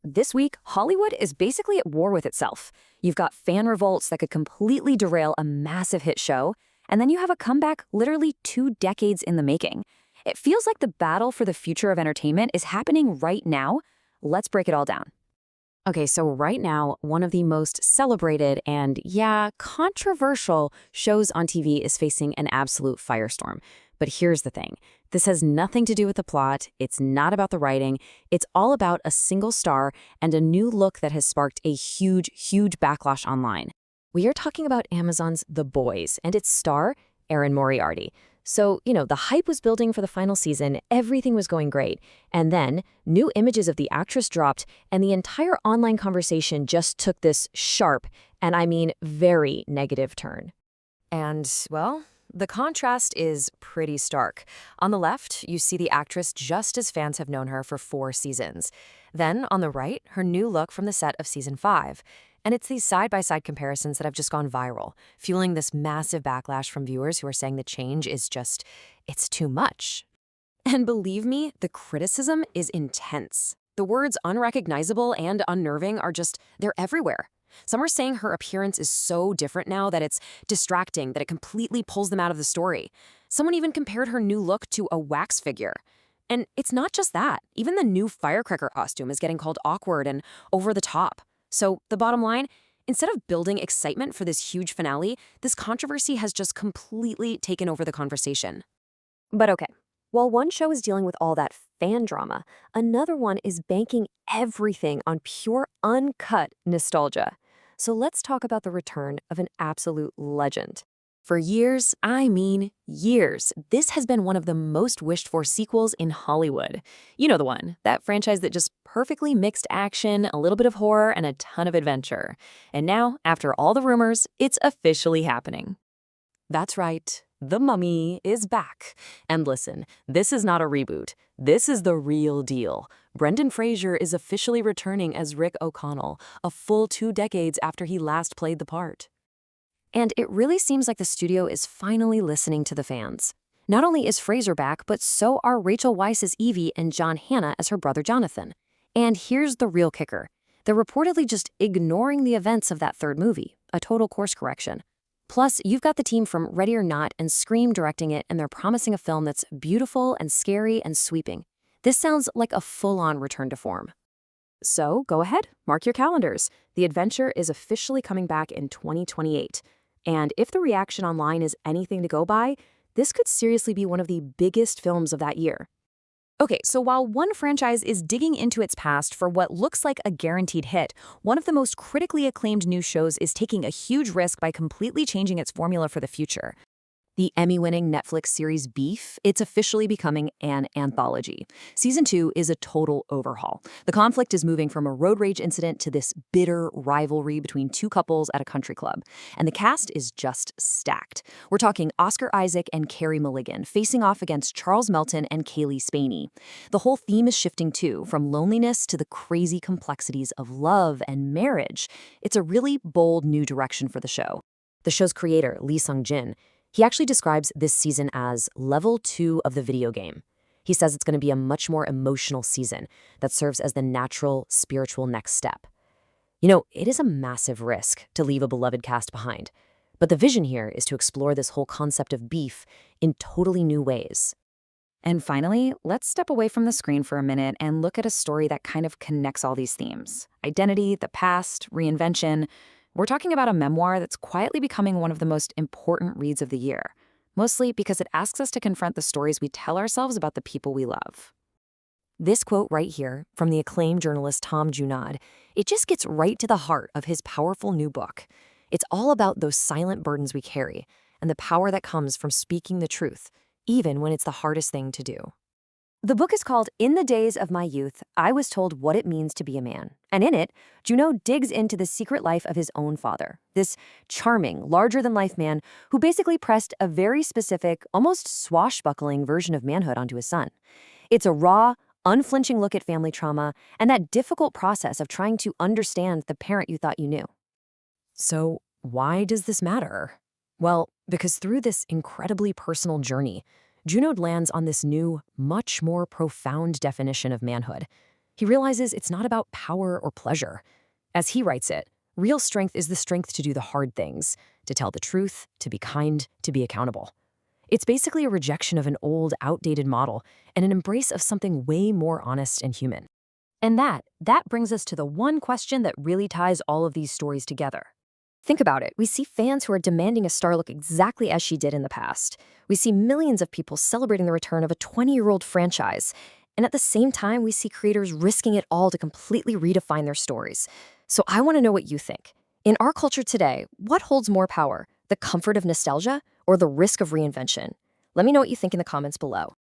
This week, Hollywood is basically at war with itself. You've got fan revolts that could completely derail a massive hit show, and then you have a comeback literally 2 decades in the making. It feels like the battle for the future of entertainment is happening right now. Let's break it all down. Okay, so right now, one of the most celebrated and, yeah, controversial shows on TV is facing an absolute firestorm. But here's the thing. This has nothing to do with the plot. It's not about the writing. It's all about a single star and a new look that has sparked a huge, huge backlash online. We are talking about Amazon's The Boys and its star, Erin Moriarty. So, the hype was building for the final season, everything was going great. And then, new images of the actress dropped, and the entire online conversation just took this sharp, and I mean very negative turn. And, well, the contrast is pretty stark. On the left, you see the actress just as fans have known her for 4 seasons. Then, on the right, her new look from the set of season 5. And it's these side-by-side comparisons that have just gone viral, fueling this massive backlash from viewers who are saying the change is just, it's too much. And believe me, the criticism is intense. The words unrecognizable and unnerving are just, they're everywhere. Some are saying her appearance is so different now that it's distracting, that it completely pulls them out of the story. Someone even compared her new look to a wax figure. And it's not just that. Even the new firecracker costume is getting called awkward and over the top. So the bottom line, instead of building excitement for this huge finale, this controversy has just completely taken over the conversation. But okay, while one show is dealing with all that fan drama, another one is banking everything on pure, uncut nostalgia. So let's talk about the return of an absolute legend. For years, I mean years, this has been one of the most wished-for sequels in Hollywood. You know the one, that franchise that just perfectly mixed action, a little bit of horror, and a ton of adventure. And now, after all the rumors, it's officially happening. That's right, The Mummy is back. And listen, this is not a reboot. This is the real deal. Brendan Fraser is officially returning as Rick O'Connell, a full 2 decades after he last played the part. And it really seems like the studio is finally listening to the fans. Not only is Fraser back, but so are Rachel Weisz's Evie and John Hannah as her brother Jonathan. And here's the real kicker. They're reportedly just ignoring the events of that third movie, a total course correction. Plus, you've got the team from Ready or Not and Scream directing it, and they're promising a film that's beautiful and scary and sweeping. This sounds like a full-on return to form. So go ahead, mark your calendars. The adventure is officially coming back in 2028. And if the reaction online is anything to go by, this could seriously be one of the biggest films of that year. Okay, so while one franchise is digging into its past for what looks like a guaranteed hit, one of the most critically acclaimed new shows is taking a huge risk by completely changing its formula for the future. The Emmy-winning Netflix series Beef, it's officially becoming an anthology. Season 2 is a total overhaul. The conflict is moving from a road rage incident to this bitter rivalry between 2 couples at a country club. And the cast is just stacked. We're talking Oscar Isaac and Carey Mulligan facing off against Charles Melton and Kaylee Spaney. The whole theme is shifting too, from loneliness to the crazy complexities of love and marriage. It's a really bold new direction for the show. The show's creator, Lee Sung-jin, he actually describes this season as level 2 of the video game. He says it's going to be a much more emotional season that serves as the natural, spiritual next step. It is a massive risk to leave a beloved cast behind, but the vision here is to explore this whole concept of beef in totally new ways. And finally, let's step away from the screen for a minute and look at a story that kind of connects all these themes. Identity, the past, reinvention. We're talking about a memoir that's quietly becoming one of the most important reads of the year, mostly because it asks us to confront the stories we tell ourselves about the people we love. This quote right here from the acclaimed journalist Tom Junod, it just gets right to the heart of his powerful new book. It's all about those silent burdens we carry and the power that comes from speaking the truth, even when it's the hardest thing to do. The book is called In the Days of My Youth, I Was Told What It Means to Be a Man. And in it, Junod digs into the secret life of his own father, this charming, larger-than-life man who basically pressed a very specific, almost swashbuckling version of manhood onto his son. It's a raw, unflinching look at family trauma and that difficult process of trying to understand the parent you thought you knew. So why does this matter? Well, because through this incredibly personal journey, Junod lands on this new, much more profound definition of manhood. He realizes it's not about power or pleasure. As he writes it, real strength is the strength to do the hard things, to tell the truth, to be kind, to be accountable. It's basically a rejection of an old, outdated model and an embrace of something way more honest and human. And that brings us to the one question that really ties all of these stories together. Think about it. We see fans who are demanding a star look exactly as she did in the past. We see millions of people celebrating the return of a 20-year-old franchise. And at the same time, we see creators risking it all to completely redefine their stories. So I want to know what you think. In our culture today, what holds more power? The comfort of nostalgia or the risk of reinvention? Let me know what you think in the comments below.